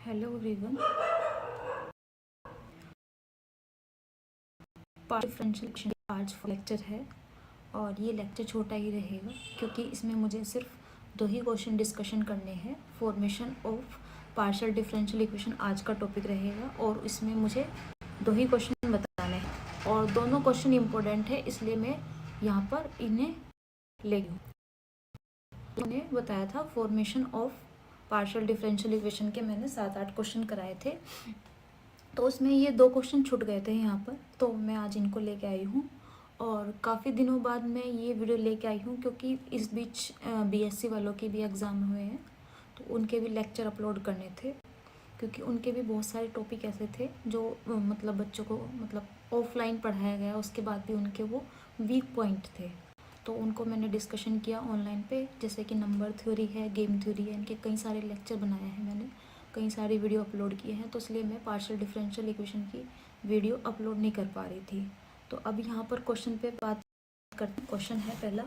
Hello everyone. Differential आज lecture है और ये लेक्चर छोटा ही रहेगा क्योंकि इसमें मुझे सिर्फ 2 ही क्वेश्चन डिस्कशन करने हैं। Formation of partial differential equation आज का टॉपिक रहेगा और इसमें मुझे 2 ही क्वेश्चन बताने हैं और दोनों क्वेश्चन इम्पोर्टेंट है, इसलिए मैं यहाँ पर इन्हें ले गई। मैंने बताया था formation of partial differential equation के मैंने 7-8 क्वेश्चन कराए थे, तो उसमें ये 2 क्वेश्चन छूट गए थे यहाँ पर, तो मैं आज इनको लेके आई हूँ और काफ़ी दिनों बाद मैं ये वीडियो लेके आई हूँ क्योंकि इस बीच बीएससी वालों के भी एग्ज़ाम हुए हैं, तो उनके भी लेक्चर अपलोड करने थे क्योंकि उनके भी बहुत सारे टॉपिक ऐसे थे जो मतलब बच्चों को मतलब ऑफलाइन पढ़ाया गया, उसके बाद भी उनके वो वीक पॉइंट थे, तो उनको मैंने डिस्कशन किया ऑनलाइन पे। जैसे कि नंबर थ्योरी है, गेम थ्योरी है, इनके कई सारे लेक्चर बनाए हैं मैंने, कई सारी वीडियो अपलोड किए हैं, तो इसलिए मैं पार्शियल डिफरेंशियल इक्वेशन की वीडियो अपलोड नहीं कर पा रही थी। तो अब यहाँ पर क्वेश्चन पे बात करते हैं। क्वेश्चन है पहला,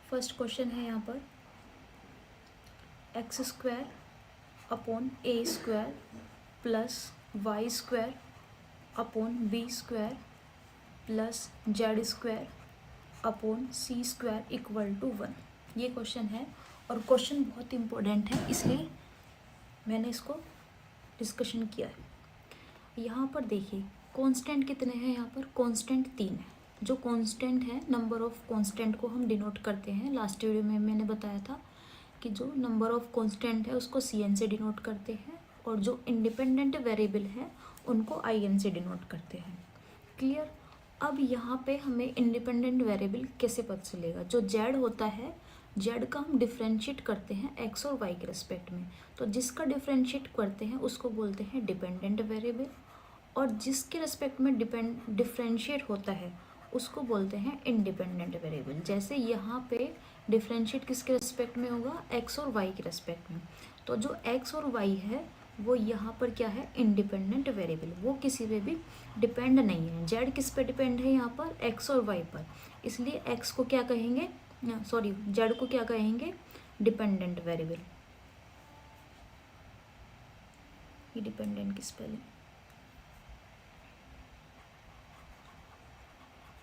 फर्स्ट क्वेश्चन है यहाँ पर x² upon a² plus y² upon b² plus z² upon c² equal to 1। ये क्वेश्चन है और क्वेश्चन बहुत इम्पोर्टेंट है, इसलिए मैंने इसको डिस्कशन किया है। यहाँ पर देखिए कांस्टेंट कितने हैं, यहाँ पर कांस्टेंट 3 है। जो कांस्टेंट है, नंबर ऑफ कांस्टेंट को हम डिनोट करते हैं। लास्ट वीडियो में मैंने बताया था कि जो नंबर ऑफ कांस्टेंट है उसको CN से डिनोट करते हैं और जो इंडिपेंडेंट वेरिएबल है उनको IN से डिनोट करते हैं। क्लियर। अब यहाँ पे हमें इंडिपेंडेंट वेरिएबल कैसे पता चलेगा? जो Z होता है, Z का हम डिफ्रेंशिएट करते हैं x और y के रिस्पेक्ट में, तो जिसका डिफ्रेंशिएट करते हैं उसको बोलते हैं डिपेंडेंट वेरिएबल और जिसके रिस्पेक्ट में डिफ्रेंशिएट होता है उसको बोलते हैं इंडिपेंडेंट वेरिएबल। जैसे यहाँ पे डिफ्रेंशिएट किसके रिस्पेक्ट में होगा? x और y के रिस्पेक्ट में, तो जो x और y है वो यहाँ पर क्या है? इंडिपेंडेंट वेरिएबल, वो किसी पे भी डिपेंड नहीं है। z किस पे डिपेंड है? यहाँ पर x और y पर, इसलिए x को क्या कहेंगे, सॉरी z को क्या कहेंगे? Dependent variable. ये डिपेंडेंट की स्पेलिंग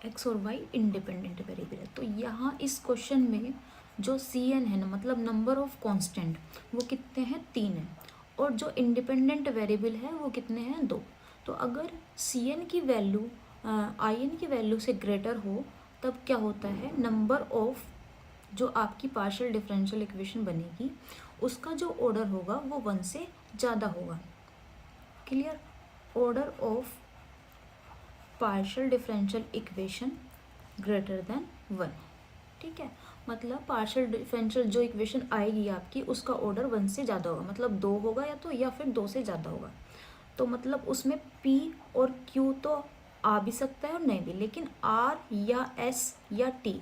x और y इंडिपेंडेंट वेरिएबल है। तो यहाँ इस क्वेश्चन में जो CN है ना, मतलब नंबर ऑफ कांस्टेंट, वो कितने हैं? 3 है और जो इंडिपेंडेंट वेरिएबल है वो कितने हैं? 2। तो अगर CN की वैल्यू IN की वैल्यू से ग्रेटर हो तब क्या होता है? नंबर ऑफ जो आपकी पार्शियल डिफरेंशियल इक्वेशन बनेगी उसका जो ऑर्डर होगा वो 1 से ज़्यादा होगा। Clear. Order of partial differential equation greater than 1। ठीक है, मतलब पार्शियल डिफरेंशियल जो इक्वेशन आएगी आपकी उसका ऑर्डर 1 से ज़्यादा होगा, मतलब 2 होगा या तो, या फिर 2 से ज़्यादा होगा। तो मतलब उसमें P और Q तो आ भी सकता है और नहीं भी, लेकिन R या S या T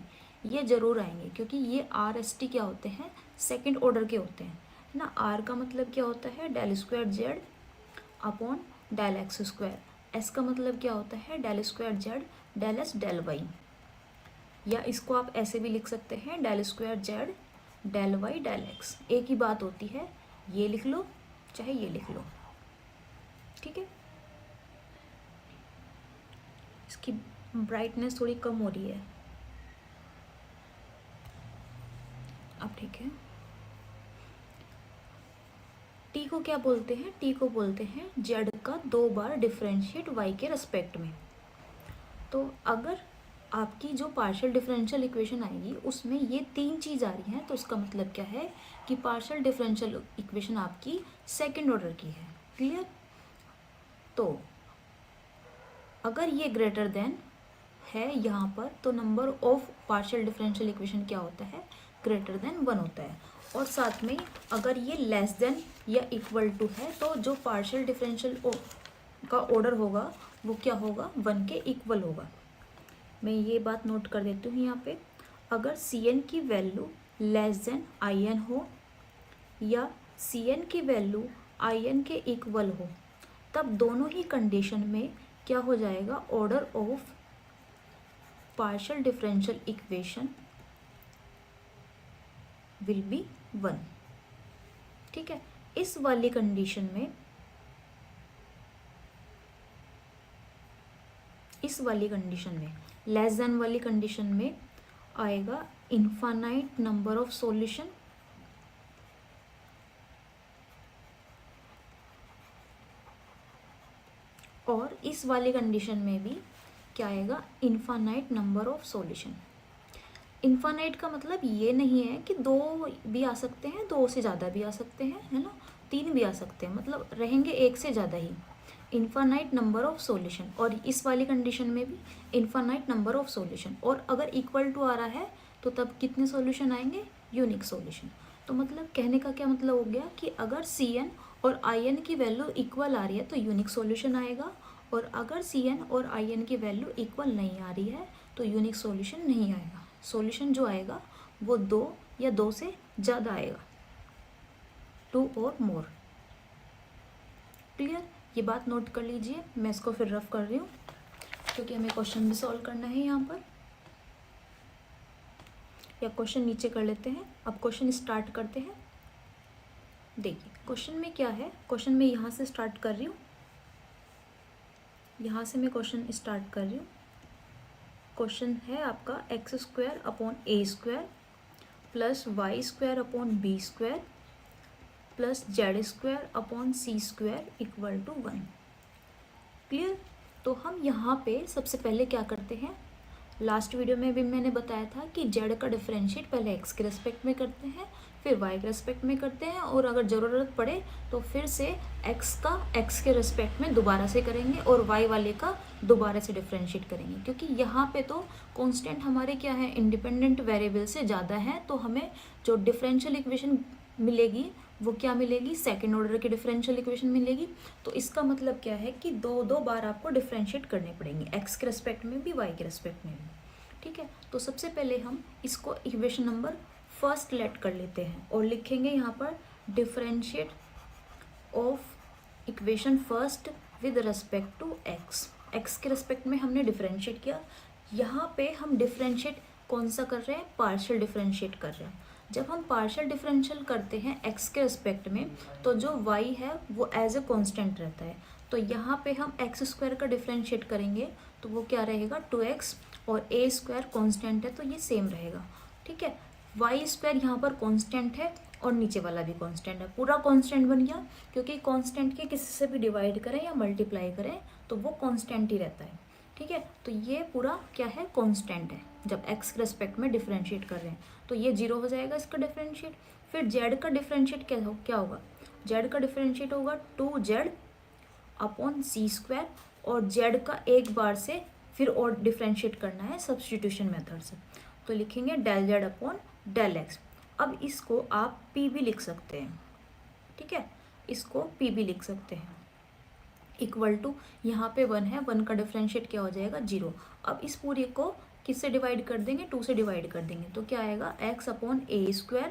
ये ज़रूर आएंगे क्योंकि ये R S T क्या होते हैं? सेकेंड ऑर्डर के होते हैं ना। R का मतलब क्या होता है? Del square Z upon del x²। S का मतलब क्या होता है? Del square Z del S del Y, या इसको आप ऐसे भी लिख सकते हैं del square Z del Y del X। एक ही बात होती है, ये लिख लो चाहे ये लिख लो। ठीक है, इसकी ब्राइटनेस थोड़ी कम हो रही है अब। ठीक है, T को क्या बोलते हैं? T को बोलते हैं Z का 2 बार डिफरेंशिएट Y के रिस्पेक्ट में। तो अगर आपकी जो पार्शियल डिफरेंशियल इक्वेशन आएगी उसमें ये 3 चीज़ आ रही हैं, तो इसका मतलब क्या है कि पार्शियल डिफरेंशियल इक्वेशन आपकी सेकंड ऑर्डर की है। क्लियर। तो अगर ये ग्रेटर देन है यहाँ पर, तो number of partial differential equation क्या होता है? ग्रेटर देन 1 होता है। और साथ में अगर ये लेस देन या इक्वल टू है तो जो पार्शियल डिफरेंशियल का ऑर्डर होगा वो क्या होगा? 1 के इक्वल होगा। मैं ये बात नोट कर देती हूँ यहाँ पे, अगर CN की वैल्यू लेस देन IN हो या CN की वैल्यू IN के इक्वल हो, तब दोनों ही कंडीशन में क्या हो जाएगा? Order of partial differential equation will be 1। ठीक है, इस वाली कंडीशन में, इस वाली कंडीशन में, लेस देन वाली कंडीशन में आएगा इनफाइनाइट नंबर ऑफ सॉल्यूशन, और इस वाली कंडीशन में भी क्या आएगा, infinite number of solution. Infinite का मतलब ये नहीं है कि 2 भी आ सकते हैं, 2 से ज़्यादा भी आ सकते हैं, है ना, 3 भी आ सकते हैं, मतलब रहेंगे 1 से ज़्यादा ही। इनफाइनाइट नंबर ऑफ सॉल्यूशन, और इस वाली कंडीशन में भी इनफाइनाइट नंबर ऑफ सॉल्यूशन, और अगर इक्वल टू आ रहा है तो तब कितने सॉल्यूशन आएंगे, यूनिक सॉल्यूशन। तो मतलब कहने का क्या मतलब हो गया कि अगर Cn और In की वैल्यू इक्वल आ रही है तो यूनिक सॉल्यूशन आएगा, और अगर Cn और In की वैल्यू इक्वल नहीं आ रही है तो यूनिक सॉल्यूशन नहीं आएगा। सॉल्यूशन जो आएगा वो 2 या 2 से ज़्यादा आएगा, 2 और मोर। क्लियर? ये बात नोट कर लीजिए, मैं इसको फिर रफ कर रही हूँ क्योंकि हमें क्वेश्चन भी सॉल्व करना है यहाँ पर। या क्वेश्चन नीचे कर लेते हैं, अब क्वेश्चन स्टार्ट करते हैं। देखिए क्वेश्चन में क्या है, क्वेश्चन में यहाँ से स्टार्ट कर रही हूँ, यहाँ से मैं क्वेश्चन स्टार्ट कर रही हूँ। क्वेश्चन है आपका x² upon a² plus y² upon b² plus z² upon c² equal to 1। Clear? तो हम यहाँ पे सबसे पहले क्या करते हैं, लास्ट वीडियो में भी मैंने बताया था कि z का डिफरेंशिएट पहले x के रेस्पेक्ट में करते हैं, फिर y के रेस्पेक्ट में करते हैं, और अगर ज़रूरत पड़े तो फिर से x का x के रेस्पेक्ट में दोबारा से करेंगे और y वाले का दोबारा से डिफरेंशिएट करेंगे, क्योंकि यहाँ पे तो कांस्टेंट हमारे क्या है, इंडिपेंडेंट वेरिएबल से ज़्यादा है, तो हमें जो डिफरेंशियल इक्वेशन मिलेगी वो क्या मिलेगी, सेकेंड ऑर्डर की डिफरेंशियल इक्वेशन मिलेगी। तो इसका मतलब क्या है कि 2 बार आपको डिफरेंशिएट करने पड़ेंगे, x के रेस्पेक्ट में भी, y के रेस्पेक्ट में भी। ठीक है, तो सबसे पहले हम इसको इक्वेशन नंबर फर्स्ट लेट कर लेते हैं और लिखेंगे यहाँ पर differentiate of equation first with respect to x के रेस्पेक्ट में हमने डिफरेंशिएट किया। यहाँ पे हम डिफरेंशिएट कौन सा कर रहे हैं, पार्शियल डिफरेंशिएट कर रहे हैं। जब हम पार्शियल डिफरेंशियल करते हैं x के रेस्पेक्ट में तो जो y है वो एज ए कांस्टेंट रहता है, तो यहाँ पे हम x² का डिफरेंशिएट करेंगे तो वो क्या रहेगा, 2x, और a² कांस्टेंट है तो ये सेम रहेगा। ठीक है, y² यहाँ पर कांस्टेंट है और नीचे वाला भी कांस्टेंट है, पूरा कांस्टेंट बन गया, क्योंकि कांस्टेंट के किसी से भी डिवाइड करें या मल्टीप्लाई करें तो वो कांस्टेंट ही रहता है। ठीक है, तो ये पूरा क्या है, कांस्टेंट है जब x के रेस्पेक्ट में डिफरेंशिएट कर रहे हैं, तो ये 0 हो जाएगा इसका डिफरेंशिएट। फिर z का डिफरेंशिएट क्या होगा, z का डिफरेंशिएट होगा 2z अपॉन c², और z का एक बार से फिर और डिफरेंशिएट करना है सब्स्टिट्यूशन मेथड से, तो लिखेंगे del z upon del x। अब इसको आप p भी लिख सकते हैं, ठीक है, इसको p भी लिख सकते हैं, इक्वल टू यहाँ पे 1 है, 1 का डिफरेंशिएट क्या हो जाएगा, 0। अब इस पूरी को किससे डिवाइड कर देंगे, 2 से डिवाइड कर देंगे, तो क्या आएगा x अपॉन a²,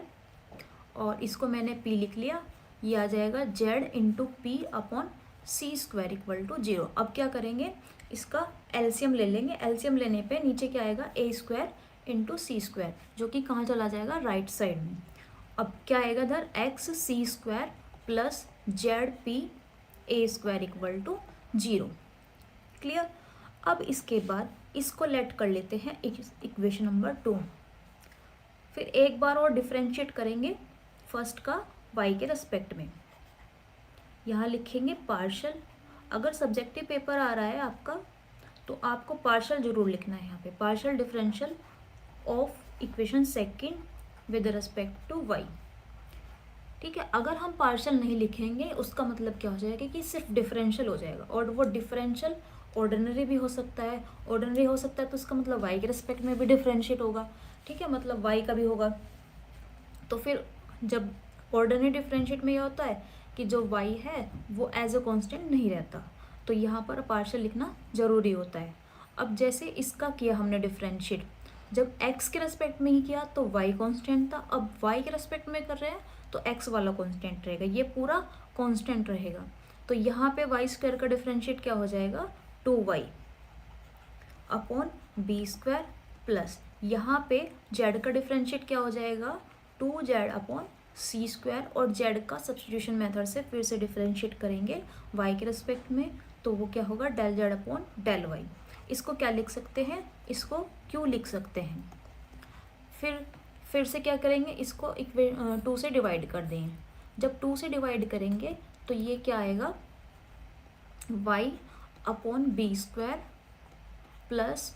और इसको मैंने p लिख लिया, ये आ जाएगा z into p upon c² equal to 0। अब क्या करेंगे, इसका एलसीएम ले लेंगे, एलसीएम लेने पे नीचे क्या आएगा, a² इंटू c², जो कि कहाँ चला जाएगा, राइट साइड में। अब क्या आएगा इधर, x c² plus zp a² equal to 0। Clear? अब इसके बाद इसको लेट कर लेते हैं इक्वेशन नंबर 2। फिर एक बार और डिफरेंशिएट करेंगे फर्स्ट का y के रेस्पेक्ट में, यहाँ लिखेंगे पार्शियल। अगर सब्जेक्टिव पेपर आ रहा है आपका तो आपको पार्शियल जरूर लिखना है, यहाँ पे partial differential of equation second with respect to y। ठीक है, अगर हम पार्शियल नहीं लिखेंगे उसका मतलब क्या हो जाएगा कि सिर्फ डिफरेंशियल हो जाएगा, और वो डिफरेंशियल ऑर्डिनरी भी हो सकता है, ऑर्डिनरी हो सकता है तो उसका मतलब y के रेस्पेक्ट में भी डिफरेंशिएट होगा। ठीक है, मतलब y का भी होगा। तो फिर जब ऑर्डिनरी डिफरेंशिएट में ये होता है कि जो y है वो एज ए कांस्टेंट नहीं रहता, तो यहाँ पर पार्शियल लिखना ज़रूरी होता है। अब जैसे इसका किया हमने डिफरेंशिएट, जब x के रेस्पेक्ट में ही किया तो y कांस्टेंट था, अब y के रेस्पेक्ट में कर रहे हैं तो x वाला कांस्टेंट रहेगा, ये पूरा कांस्टेंट रहेगा। तो यहाँ पे y² का डिफरेंशिएट क्या हो जाएगा, 2y अपॉन b² प्लस यहाँ पे z का डिफरेंशिएट क्या हो जाएगा, 2z अपॉन सी स्क्वायर और जेड का सब्स्टिट्यूशन मेथड से फिर से डिफरेंशिएट करेंगे वाई के रिस्पेक्ट में, तो वो क्या होगा del z upon del y. इसको क्या लिख सकते हैं, इसको क्यू लिख सकते हैं। फिर से क्या करेंगे, इसको 2 से डिवाइड कर देंगे। जब 2 से डिवाइड करेंगे तो ये क्या आएगा, y upon b square plus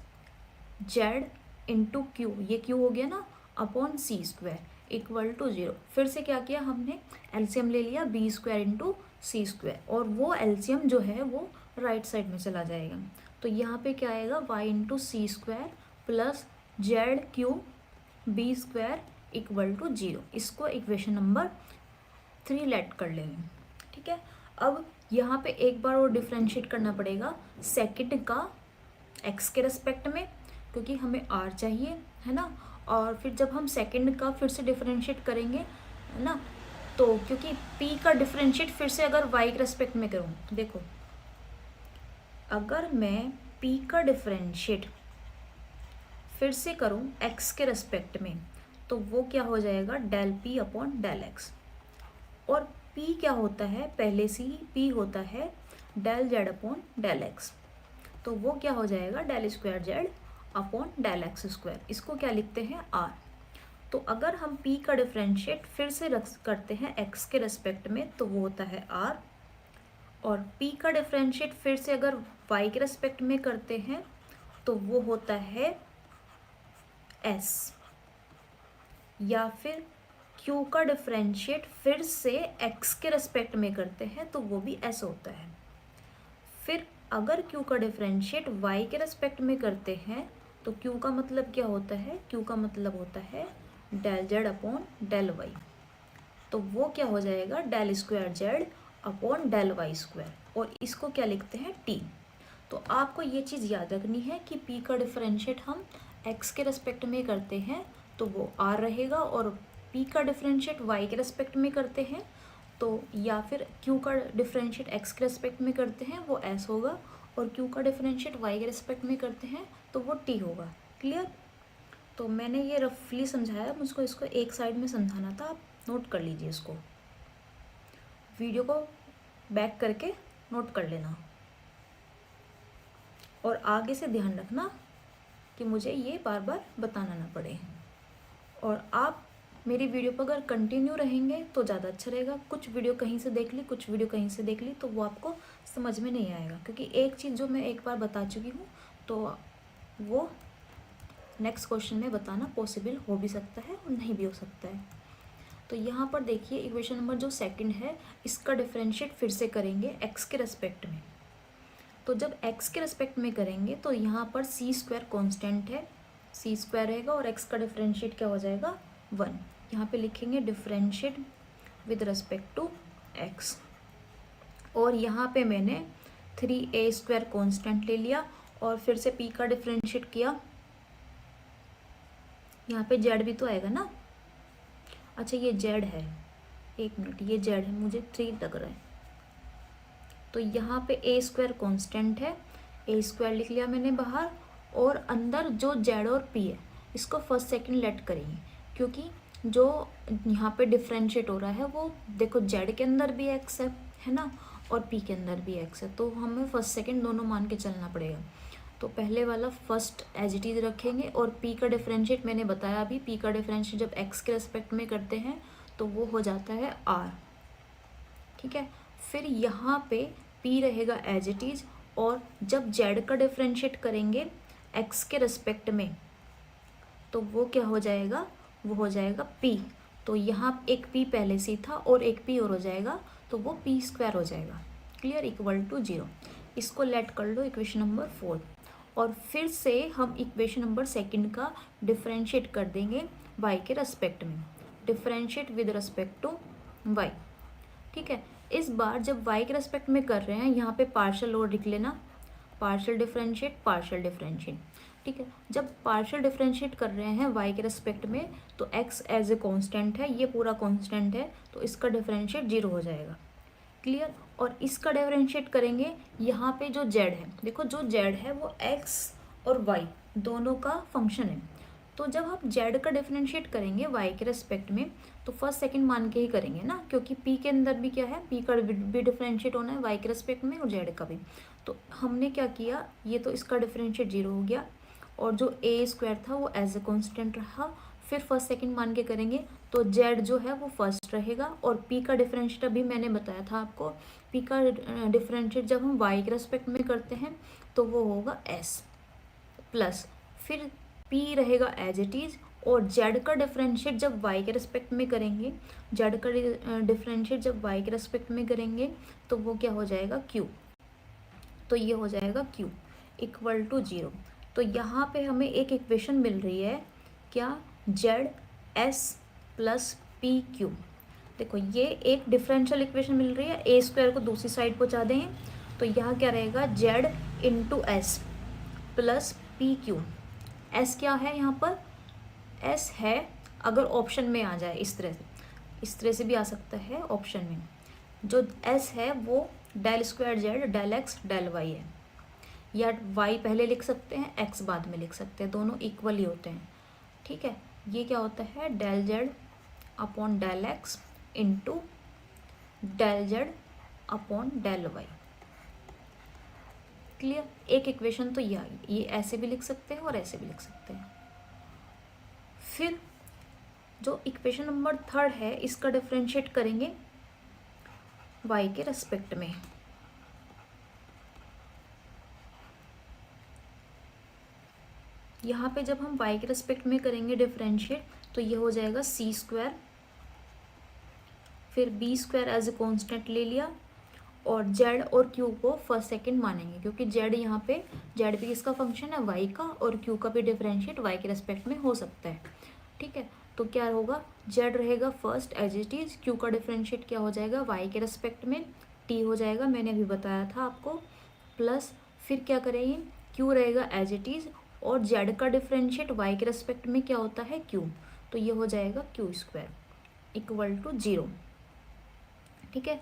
z into q, ये क्यू हो गया ना, upon c square equal to 0। फिर से क्या किया हमने, एलसीएम ले लिया b square into c square, और वो एलसीएम जो है वो राइट साइड में चला जाएगा। तो यहाँ पे क्या आएगा, y into c square plus z q b square equal to 0। इसको इक्वेशन नंबर 3 लेट कर लेंगे। ठीक है, अब यहाँ पे एक बार और डिफ्रेंशिएट करना पड़ेगा सेकंड का एक्स के रेस्पेक्ट में, क्योंकि हमें आर चाहिए, है ना। और फिर जब हम सेकंड का फिर से डिफरेंशिएट करेंगे, है ना, तो क्योंकि पी का डिफरेंशिएट फिर से अगर वाई के रेस्पेक्ट में करूँ, देखो अगर मैं पी का डिफरेंशिएट फिर से करूँ एक्स के रेस्पेक्ट में, तो वो क्या हो जाएगा del p upon del x. और पी क्या होता है, पहले से ही पी होता है del z upon del x, तो वो क्या हो जाएगा del square z upon del x square. इसको क्या लिखते हैं, आर। तो अगर हम p का डिफरेंशिएट फिर से करते हैं x के रेस्पेक्ट में, तो वो होता है r। और p का डिफरेंशिएट फिर से अगर y के रेस्पेक्ट में करते हैं तो वो होता है s। या फिर q का डिफरेंशिएट फिर से x के रेस्पेक्ट में करते हैं तो वो भी s होता है। फिर अगर q का डिफरेंशिएट y के रेस्पेक्ट में करते हैं तो q का मतलब क्या होता है, q का मतलब होता है del z upon del y. तो वो क्या हो जाएगा del square z upon del y square, और इसको क्या लिखते हैं t। तो आपको ये चीज़ याद रखनी है कि p का डिफरेंशिएट हम x के रेस्पेक्ट में करते हैं तो वो r रहेगा, और p का डिफरेंशिएट y के रेस्पेक्ट में करते हैं तो, या फिर q का डिफरेंशिएट x के रेस्पेक्ट में करते हैं वो s होगा, और q का डिफरेंशिएट y के रेस्पेक्ट में करते हैं तो वो t होगा। क्लियर। तो मैंने ये रफली समझाया, मुझको इसको एक साइड में समझाना था, आप नोट कर लीजिए इसको, वीडियो को बैक करके नोट कर लेना, और आगे से ध्यान रखना कि मुझे ये बार बार बताना ना पड़े। और आप मेरी वीडियो पर अगर कंटिन्यू रहेंगे तो ज़्यादा अच्छा रहेगा। कुछ वीडियो कहीं से देख ली, कुछ वीडियो कहीं से देख ली, तो वो आपको समझ में नहीं आएगा, क्योंकि एक चीज़ जो मैं एक बार बता चुकी हूँ तो वो नेक्स्ट क्वेश्चन में बताना पॉसिबल हो भी सकता है और नहीं भी हो सकता है। तो यहाँ पर देखिए इक्वेशन नंबर जो सेकंड है, इसका डिफरेंशिएट फिर से करेंगे एक्स के रेस्पेक्ट में। तो जब एक्स के रेस्पेक्ट में करेंगे तो यहाँ पर सी स्क्वायर कॉन्स्टेंट है, सी स्क्वायर रहेगा, और एक्स का डिफरेंशिएट क्या हो जाएगा 1। यहाँ पे लिखेंगे differentiate with respect to x, और यहाँ पे मैंने 3a स्क्वायर कॉन्स्टेंट ले लिया, और फिर से p का डिफरेंशिएट किया। यहाँ पे z भी तो आएगा ना, अच्छा ये z है, एक मिनट, ये z है, मुझे 3 लग रहा है। तो यहाँ पे a स्क्वायर कॉन्स्टेंट है, a स्क्वायर लिख लिया मैंने बाहर, और अंदर जो z और p है इसको फर्स्ट सेकंड लेट करेंगे, क्योंकि जो यहाँ पे डिफरेंशिएट हो रहा है वो देखो z के अंदर भी x है ना, और p के अंदर भी x है, तो हमें फर्स्ट सेकंड दोनों मान के चलना पड़ेगा। तो पहले वाला फर्स्ट एज इट इज रखेंगे, और p का डिफरेंशिएट मैंने बताया अभी, p का डिफरेंशिएट जब x के रेस्पेक्ट में करते हैं तो वो हो जाता है r। ठीक है, फिर यहाँ पे p रहेगा एज इट इज, और जब z का डिफरेंशिएट करेंगे x के रेस्पेक्ट में तो वो क्या हो जाएगा, वो हो जाएगा p। तो यहाँ एक p पहले से था और एक p और हो जाएगा, तो वो p स्क्वायर हो जाएगा। Clear, equal to 0। इसको लेट कर लो इक्वेशन नंबर 4, और फिर से हम इक्वेशन नंबर सेकंड का डिफरेंशिएट कर देंगे y के रेस्पेक्ट में, differentiate with respect to y। ठीक है, इस बार जब y के रेस्पेक्ट में कर रहे हैं, यहाँ पे पार्शियल और लिख लेना, पार्शियल डिफरेंशिएट, पार्शियल डिफरेंशिएट। ठीक है, जब पार्शियल डिफरेंशिएट कर रहे हैं y के रेस्पेक्ट में तो x एज ए कॉन्स्टेंट है, ये पूरा कॉन्स्टेंट है, तो इसका डिफरेंशिएट 0 हो जाएगा। क्लियर, और इसका डिफरेंशिएट करेंगे, यहाँ पे जो z है, देखो जो z है वो x और y दोनों का फंक्शन है, तो जब हम जेड का डिफरेंशिएट करेंगे वाई के रेस्पेक्ट में तो फर्स्ट सेकंड मान के ही करेंगे ना, क्योंकि पी के अंदर भी क्या है, पी का भी डिफरेंशिएट होना है वाई के रेस्पेक्ट में और जेड का भी। तो हमने क्या किया, ये तो इसका डिफरेंशिएट 0 हो गया और जो ए स्क्वायर था वो एज ए कॉन्स्टेंट रहा। फिर फर्स्ट सेकंड मान के करेंगे तो जेड जो है वो फर्स्ट रहेगा और पी का डिफरेंशिएट अभी मैंने बताया था आपको, पी का डिफरेंशिएट जब हम वाई के रेस्पेक्ट में करते हैं तो वो होगा एस प्लस, फिर पी रहेगा एज इट इज़ और जेड का डिफरेंशिएट जब वाई के रेस्पेक्ट में करेंगे, जेड का डिफरेंशिएट जब वाई के रेस्पेक्ट में करेंगे तो वो क्या हो जाएगा क्यू। तो ये हो जाएगा क्यू इक्वल टू 0। तो यहाँ पे हमें एक इक्वेशन मिल रही है क्या, Z S plus P Q. देखो ये एक डिफरेंशियल इक्वेशन मिल रही है, ए स्क्वायर को दूसरी साइड पहुँचा दें तो यहाँ क्या रहेगा, Z into S plus P Q. S क्या है यहाँ पर, एस है अगर ऑप्शन में आ जाए इस तरह से भी आ सकता है ऑप्शन में। जो एस है वो del square z del x del y है, या वाई पहले लिख सकते हैं एक्स बाद में लिख सकते हैं, दोनों इक्वल ही होते हैं। ठीक है, ये क्या होता है del z upon del x into del z upon del y. Clear, एक इक्वेशन तो ये आ गई, ये ऐसे भी लिख सकते हैं और ऐसे भी लिख सकते हैं। फिर जो इक्वेशन नंबर 3 है इसका डिफरेंशिएट करेंगे y के रेस्पेक्ट में। यहाँ पे जब हम y के रेस्पेक्ट में करेंगे डिफरेंशिएट तो ये हो जाएगा सी स्क्वायर, फिर b square as a constant ले लिया और जेड और क्यू को फर्स्ट सेकंड मानेंगे, क्योंकि जेड यहाँ पे, जेड भी इसका फंक्शन है वाई का और क्यू का भी डिफरेंशिएट वाई के रेस्पेक्ट में हो सकता है। ठीक है, तो क्या होगा, जेड रहेगा first as it is, q का डिफरेंशिएट क्या हो जाएगा वाई के रेस्पेक्ट में टी हो जाएगा, मैंने अभी बताया था आपको, प्लस फिर क्या करेंगे, क्यू रहेगा एज इट इज और जेड का डिफरेंशिएट वाई के रेस्पेक्ट में क्या होता है क्यू, तो ये हो जाएगा क्यू स्क्वायर इक्वल टू 0। ठीक है,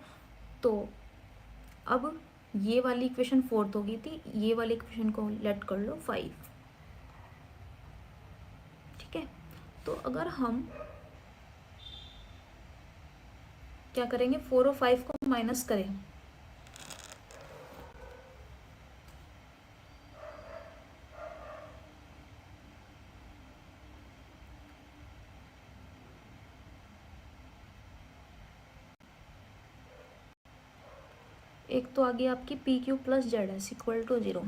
तो अब ये वाली इक्वेशन 4 हो गई थी, ये वाली इक्वेशन को लेट कर लो 5। ठीक है, तो अगर हम क्या करेंगे, 4 और 5 को माइनस करें एक तो आगे आपकी p q plus z s equal to 0।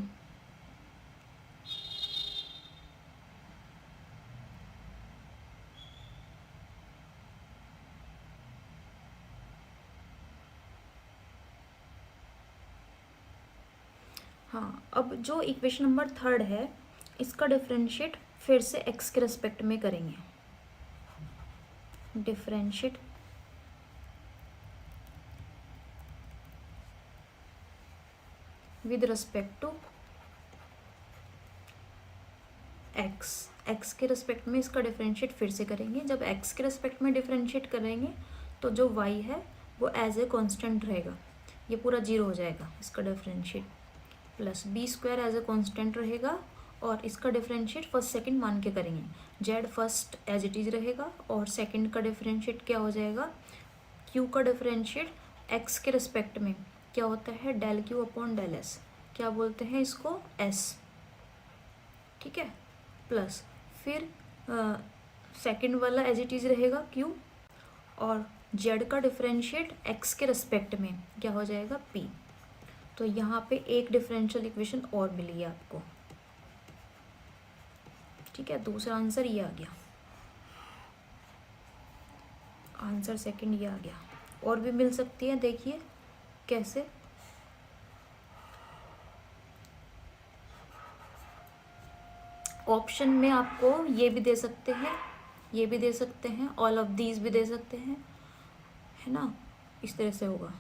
हाँ, अब जो इक्वेशन नंबर 3 है इसका डिफरेंशिएट फिर से एक्स के रेस्पेक्ट में करेंगे, differentiate with respect to x के रिस्पेक्ट में इसका डिफरेंशिएट फिर से करेंगे। जब एक्स के रिस्पेक्ट में डिफरेंशिएट करेंगे तो जो वाई है वो एज ए कांस्टेंट रहेगा, ये पूरा 0 हो जाएगा इसका differentiate, plus b square as a constant रहेगा और इसका डिफरेंशिएट फर्स्ट सेकंड मान के करेंगे, z first as it is रहेगा और सेकंड का डिफरेंशिएट क्या हो जाएगा, क्यू का डिफरेंशिएट एक्स के रिस्पेक्ट में क्या होता है del q upon del s, क्या बोलते हैं इसको एस। ठीक है, प्लस फिर सेकंड वाला एज इट इज रहेगा क्यू और जेड का डिफरेंशिएट एक्स के रिस्पेक्ट में क्या हो जाएगा पी। तो यहाँ पे एक डिफरेंशियल इक्वेशन और मिली है आपको। ठीक है, दूसरा आंसर ये आ गया, आंसर सेकंड ये आ गया। और भी मिल सकती है, देखिए कैसे, ऑप्शन में आपको ये भी दे सकते हैं, ये भी दे सकते हैं, ऑल ऑफ दीज भी दे सकते हैं, है ना, इस तरह से होगा।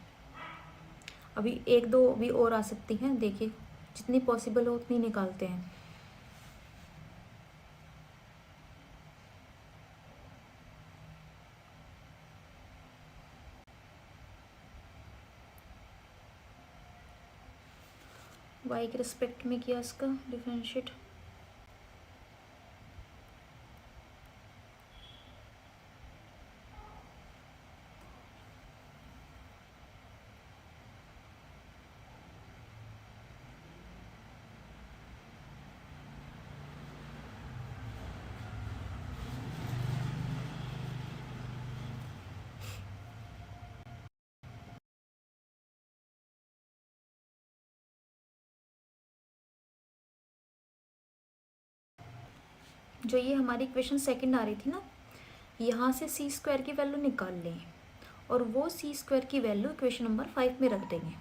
अभी एक दो भी और आ सकती हैं, देखिए जितनी पॉसिबल हो उतनी निकालते हैं। वाई के रिस्पेक्ट में किया इसका डिफरेंशिएट, जो ये हमारी इक्वेशन सेकंड आ रही थी ना, यहाँ से सी स्क्वायर की वैल्यू निकाल लेंगे और वो सी स्क्वायर की वैल्यू इक्वेशन नंबर 5 में रख देंगे।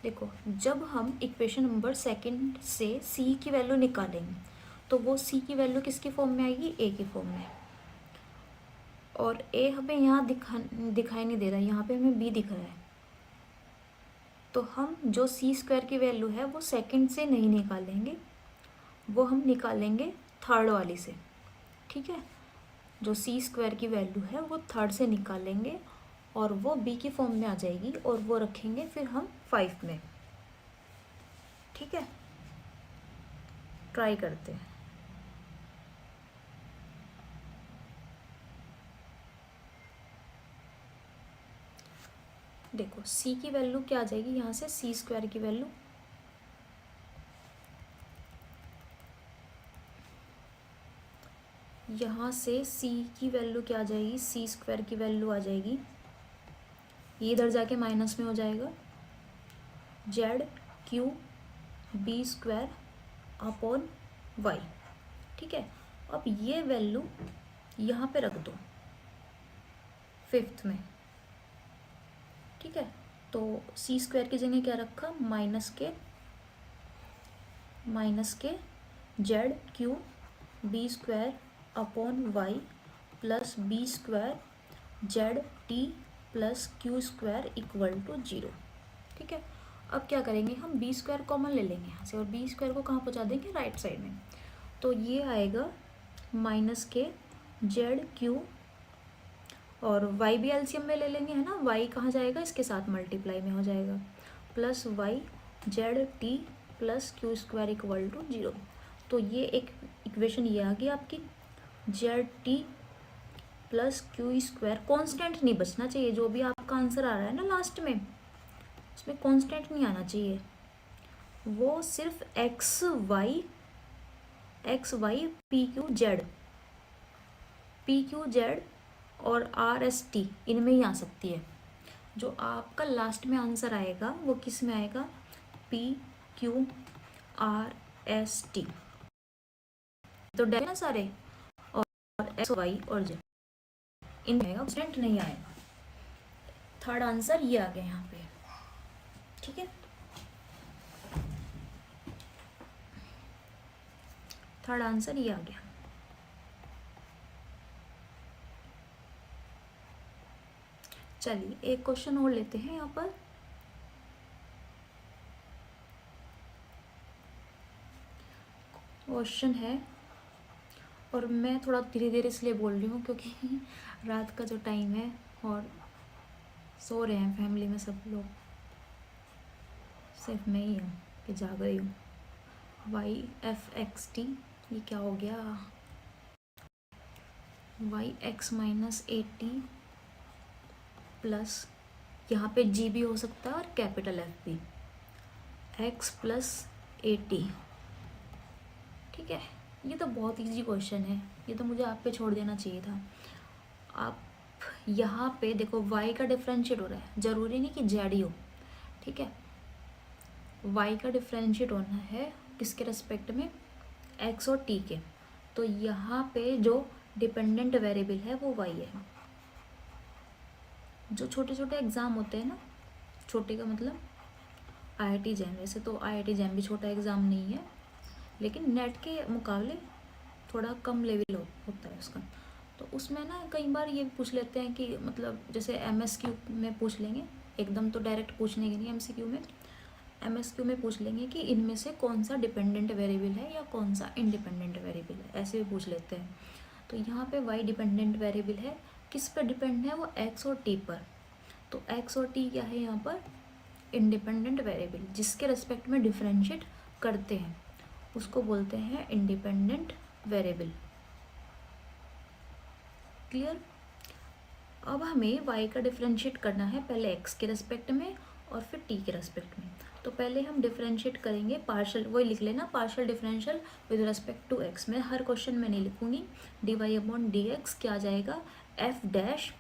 देखो, जब हम इक्वेशन नंबर सेकंड से सी की वैल्यू निकालेंगे तो वो सी की वैल्यू किसकी फॉर्म में आएगी, ए की फॉर्म में। और ए हमें यहाँ दिखाई नहीं दे रहा, यहाँ पे हमें बी दिख रहा है। तो हम जो सी स्क्वायर की वैल्यू है वो सेकंड से नहीं निकालेंगे, वो हम निकालेंगे थर्ड वाली से। ठीक है, जो सी स्क्वायर की वैल्यू है वो थर्ड से निकालेंगे और वो बी की फॉर्म में आ जाएगी और वो रखेंगे फिर हम 5 में। ठीक है, ट्राई करते हैं। देखो, सी की वैल्यू क्या आ जाएगी, यहाँ से सी स्क्वायर की वैल्यू यहाँ से सी की वैल्यू क्या आ जाएगी, सी स्क्वायर की वैल्यू आ जाएगी, ये इधर जाके माइनस में हो जाएगा, z q b square upon y. ठीक है, अब ये वैल्यू यहाँ पे रख दो 5th में। ठीक है, तो सी स्क्वायर की जगह क्या रखा, माइनस के z q b square upon y plus b square z t plus q square equal to 0। ठीक है, अब क्या करेंगे, हम बी स्क्वायर कॉमन ले लेंगे यहाँ से और बी स्क्वायर को कहाँ पहुँचा देंगे, राइट साइड में। तो ये आएगा माइनस के जेड क्यू और वाई भी एलसीएम में ले लेंगे, है ना, वाई कहाँ जाएगा, इसके साथ मल्टीप्लाई में हो जाएगा, plus y z t plus q square equal to 0। तो ये एक इक्वेशन ये आ गई आपकी, z t plus q square. Constant नहीं बचना चाहिए, जो भी आपका आंसर आ रहा है ना लास्ट में, उसमें कॉन्स्टेंट नहीं आना चाहिए, वो सिर्फ x y p q z और आर एस टी इनमें ही आ सकती है। जो आपका लास्ट में आंसर आएगा वो किस में आएगा, P Q R s T. तो डेल ना सारे, और एक्स वाई और जेड इनमें आएगा, कॉन्स्टेंट नहीं आएगा। थर्ड आंसर ये आ गया यहाँ पे। ठीक है, थर्ड आंसर ये आ गया। चलिए एक क्वेश्चन और लेते हैं यहाँ पर। क्वेश्चन है, और मैं थोड़ा धीरे धीरे इसलिए बोल रही हूँ क्योंकि रात का जो टाइम है और सो रहे हैं फैमिली में सब लोग, सिर्फ मैं ही हूँ कि जाग रही हूँ। वाई एफ एक्स टी, ये क्या हो गया, वाई एक्स माइनस 80 प्लस, यहाँ पे जी भी हो सकता है और कैपिटल एफ भी, एक्स प्लस 80। ठीक है, ये तो बहुत इजी क्वेश्चन है, ये तो मुझे आप पे छोड़ देना चाहिए था। आप यहाँ पे देखो y का डिफरेंशिएट हो रहा है, ज़रूरी नहीं कि जेड ही हो। ठीक है, y का डिफरेंशिएट होना है किसके रेस्पेक्ट में, x और t के। तो यहाँ पे जो डिपेंडेंट वेरिएबल है वो y है। जो छोटे छोटे एग्ज़ाम होते हैं ना, छोटे का मतलब IIT जैम, वैसे तो IIT जैम भी छोटा एग्ज़ाम नहीं है, लेकिन नेट के मुकाबले थोड़ा कम लेवल होता है उसका। तो उसमें ना कई बार ये पूछ लेते हैं कि मतलब जैसे MSQ में पूछ लेंगे, एकदम तो डायरेक्ट पूछने के नहीं, MSQ में पूछ लेंगे कि इनमें से कौन सा डिपेंडेंट वेरिएबल है या कौन सा इंडिपेंडेंट वेरिएबल है, ऐसे भी पूछ लेते हैं। तो यहाँ पे y डिपेंडेंट वेरिएबल है, किस पर डिपेंड है, वो x और t पर। तो x और t क्या है यहाँ पर, इंडिपेंडेंट वेरिएबल, जिसके रेस्पेक्ट में डिफरेंशिएट करते हैं उसको बोलते हैं इंडिपेंडेंट वेरिएबल। क्लियर। अब हमें y का डिफरेंशिएट करना है, पहले x के रेस्पेक्ट में और फिर t के रेस्पेक्ट में। तो पहले हम डिफरेंशिएट करेंगे पार्शियल, वही लिख लेना, partial differential with respect to x। मैं हर क्वेश्चन में नहीं लिखूंगी, dy अपॉन dx क्या आ जाएगा, f डैश,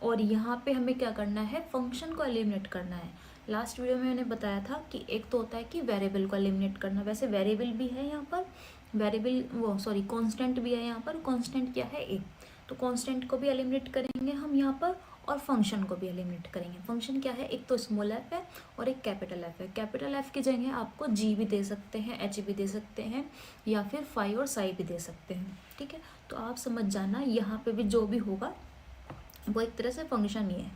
और यहाँ पे हमें क्या करना है, फंक्शन को एलिमिनेट करना है। लास्ट वीडियो में मैंने बताया था कि एक तो होता है कि वेरिएबल को एलिमिनेट करना, वैसे वेरिएबल भी है यहाँ पर, कांस्टेंट भी है यहाँ पर। कांस्टेंट क्या है? ए। तो कांस्टेंट को भी एलिमिनेट करेंगे हम यहाँ पर, और फंक्शन को भी एलिमिनेट करेंगे। फंक्शन क्या है? एक तो स्मॉल एफ है और एक कैपिटल एफ है। कैपिटल एफ की जगह आपको जी भी दे सकते हैं, एच भी दे सकते हैं, या फिर फाई और साई भी दे सकते हैं। ठीक है, तो आप समझ जाना यहाँ पे भी जो भी होगा वो एक तरह से फंक्शन ही है।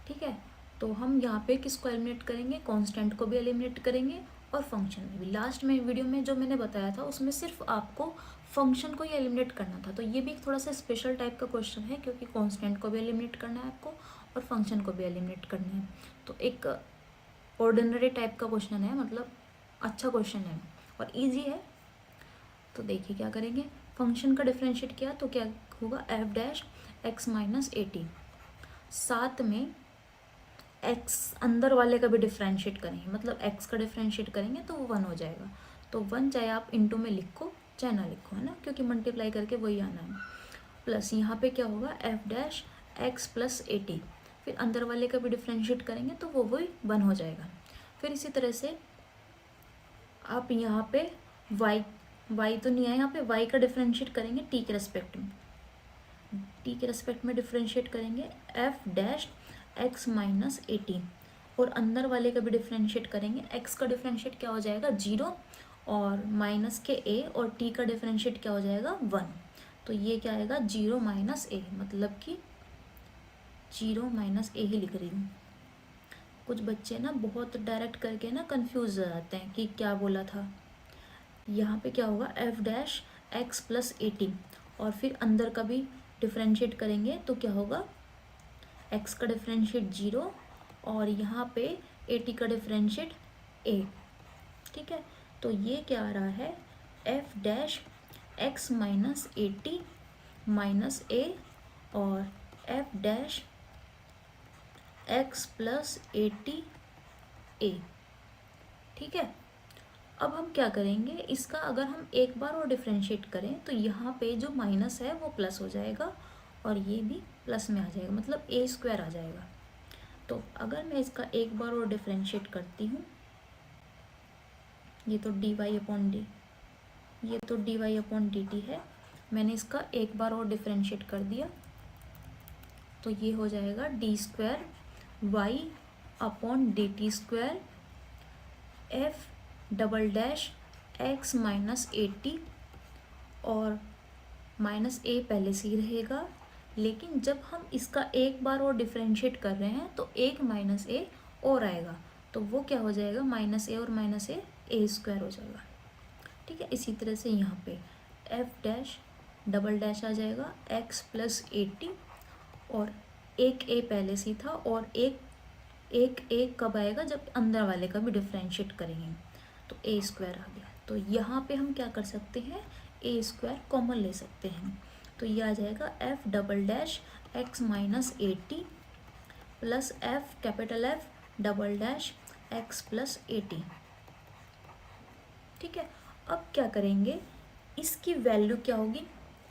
ठीक है, तो हम यहाँ पे किसको एलिमिनेट करेंगे? कांस्टेंट को भी एलिमिनेट करेंगे और फंक्शन में भी। लास्ट में वीडियो में जो मैंने बताया था उसमें सिर्फ आपको फंक्शन को ही एलिमिनेट करना था, तो ये भी एक थोड़ा सा स्पेशल टाइप का क्वेश्चन है, क्योंकि कांस्टेंट को भी एलिमिनेट करना है आपको और फंक्शन को भी एलिमिनेट करना है। तो एक ऑर्डिनरी टाइप का क्वेश्चन है, मतलब अच्छा क्वेश्चन है और ईजी है। तो देखिए क्या करेंगे, फंक्शन का डिफरेंशिएट किया तो क्या होगा? F dash x minus a T. साथ में एक्स अंदर वाले का भी डिफरेंशिएट करेंगे, मतलब एक्स का डिफरेंशिएट करेंगे तो वो 1 हो जाएगा। तो 1 चाहे आप इंटू में लिखो चाहे ना लिखो, है ना, क्योंकि मल्टीप्लाई करके वही आना है। प्लस यहाँ पे क्या होगा? F dash x plus a T. फिर अंदर वाले का भी डिफरेंशिएट करेंगे तो वो वही 1 हो जाएगा। फिर इसी तरह से आप यहाँ पे वाई तो नहीं है, यहाँ पे वाई का डिफरेंशिएट करेंगे टी के रेस्पेक्ट में। टी के रेस्पेक्ट में डिफरेंशिएट करेंगे F dash x minus a t, और अंदर वाले का भी डिफरेंशिएट करेंगे। एक्स का डिफरेंशिएट क्या हो जाएगा? 0, और माइनस के ए, और टी का डिफरेंशिएट क्या हो जाएगा? 1। तो ये क्या आएगा? 0 माइनस ए, मतलब कि 0 माइनस ए ही लिख रही हूँ। कुछ बच्चे ना बहुत डायरेक्ट करके ना कंफ्यूज हो जाते हैं कि क्या बोला था। यहाँ पे क्या होगा? F dash x plus a t, और फिर अंदर का भी डिफरेंशिएट करेंगे तो क्या होगा? एक्स का डिफरेंशिएट 0, और यहाँ पे ए टी का डिफरेंशिएट ए। ठीक है, तो ये क्या आ रहा है? F dash x minus a t minus a, और f dash x plus a t a. ठीक है, अब हम क्या करेंगे, इसका अगर हम एक बार और डिफरेंशिएट करें तो यहाँ पे जो माइनस है वो प्लस हो जाएगा, और ये भी प्लस में आ जाएगा, मतलब ए स्क्वायर आ जाएगा। तो अगर मैं इसका एक बार और डिफरेंशिएट करती हूँ, ये तो डी वाई अपॉन डी, ये तो d y upon d t है, मैंने इसका एक बार और डिफरेंशिएट कर दिया तो ये हो जाएगा d square y upon d t square f double dash x minus a t, और माइनस ए पहले से ही रहेगा, लेकिन जब हम इसका एक बार और डिफरेंशिएट कर रहे हैं तो एक माइनस ए और आएगा, तो वो क्या हो जाएगा? माइनस ए और माइनस ए स्क्वायर हो जाएगा। ठीक है, इसी तरह से यहाँ पे एफ डैश डबल डैश आ जाएगा एक्स प्लस ए टी, और एक ए पहले से ही था, और एक कब आएगा? जब अंदर वाले का भी डिफरेंशिएट करेंगे, तो ए स्क्वायर आ गया। तो यहाँ पे हम क्या कर सकते हैं? ए स्क्वायर कॉमन ले सकते हैं, तो ये आ जाएगा F double dash x minus a T plus F capital F double dash x plus a T. ठीक है, अब क्या करेंगे, इसकी वैल्यू क्या होगी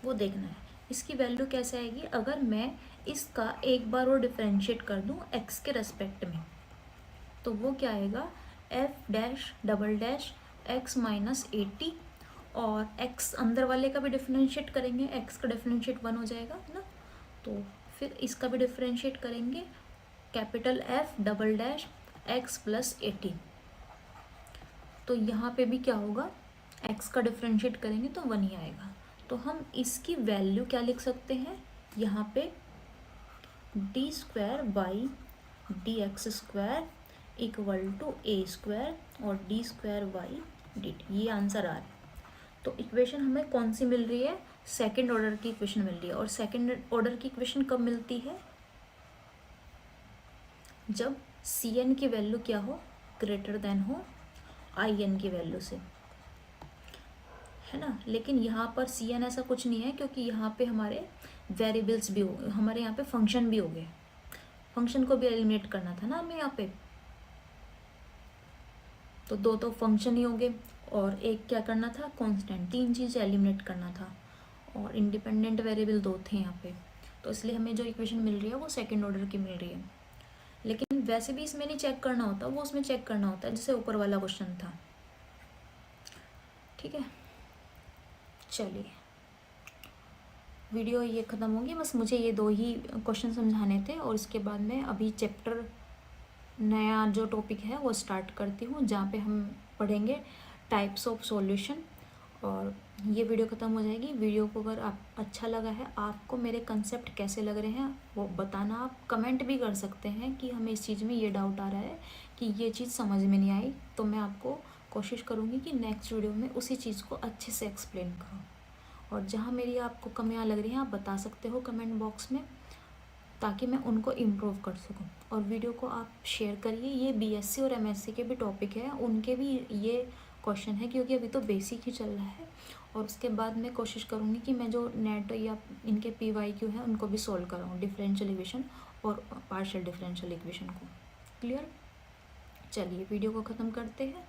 वो देखना है। इसकी वैल्यू कैसे आएगी? अगर मैं इसका एक बार और डिफरेंशिएट कर दूं एक्स के रेस्पेक्ट में, तो वो क्या आएगा? F dash double dash x minus a t, और एक्स अंदर वाले का भी डिफरेंशिएट करेंगे, एक्स का डिफरेंशिएट 1 हो जाएगा ना, तो फिर इसका भी डिफरेंशिएट करेंगे capital F double dash x plus a T. तो यहाँ पे भी क्या होगा? एक्स का डिफरेंशिएट करेंगे तो 1 ही आएगा। तो हम इसकी वैल्यू क्या लिख सकते हैं? यहाँ पे d square by d x square equal to a square और d square by d t, ये आंसर आ रहा है। तो इक्वेशन हमें कौन सी मिल रही है? सेकंड ऑर्डर की इक्वेशन मिल रही है। और सेकंड ऑर्डर की इक्वेशन कब मिलती है? जब सी एन की वैल्यू क्या हो? ग्रेटर देन हो आई एन की वैल्यू से, है ना। लेकिन यहाँ पर सी एन ऐसा कुछ नहीं है, क्योंकि यहाँ पे हमारे वेरिएबल्स भी हो गए, हमारे यहाँ पे फंक्शन भी हो गए, फंक्शन को भी एलिमिनेट करना था ना हमें यहाँ पे, तो दो तो फंक्शन ही हो गए और एक क्या करना था? कांस्टेंट। 3 चीज़ें एलिमिनेट करना था, और इंडिपेंडेंट वेरिएबल 2 थे यहाँ पे, तो इसलिए हमें जो इक्वेशन मिल रही है वो सेकंड ऑर्डर की मिल रही है। लेकिन वैसे भी इसमें नहीं चेक करना होता, वो उसमें चेक करना होता है, जैसे ऊपर वाला क्वेश्चन था। ठीक है, चलिए वीडियो ये ख़त्म होगी, बस मुझे ये 2 ही क्वेश्चन समझाने थे, और इसके बाद में अभी चैप्टर नया जो टॉपिक है वो स्टार्ट करती हूँ, जहाँ पे हम पढ़ेंगे टाइप्स ऑफ सॉल्यूशन। और ये वीडियो ख़त्म हो जाएगी। वीडियो को अगर आप अच्छा लगा है, आपको मेरे कंसेप्ट कैसे लग रहे हैं वो बताना। आप कमेंट भी कर सकते हैं कि हमें इस चीज़ में ये डाउट आ रहा है कि ये चीज़ समझ में नहीं आई, तो मैं आपको कोशिश करूँगी कि नेक्स्ट वीडियो में उसी चीज़ को अच्छे से एक्सप्लेन करूँ। और जहाँ मेरी आपको कमियाँ लग रही हैं आप बता सकते हो कमेंट बॉक्स में, ताकि मैं उनको इम्प्रूव कर सकूं। और वीडियो को आप शेयर करिए। ये बीएससी और एमएससी के भी टॉपिक हैं, उनके भी ये क्वेश्चन है, क्योंकि अभी तो बेसिक ही चल रहा है। और उसके बाद मैं कोशिश करूँगी कि मैं जो नेट या इनके पीवाईक्यू हैं उनको भी सॉल्व कराऊँ, डिफरेंशियल इक्वेशन और पार्शियल डिफरेंशियल इक्वेशन को। क्लियर? चलिए वीडियो को ख़त्म करते हैं।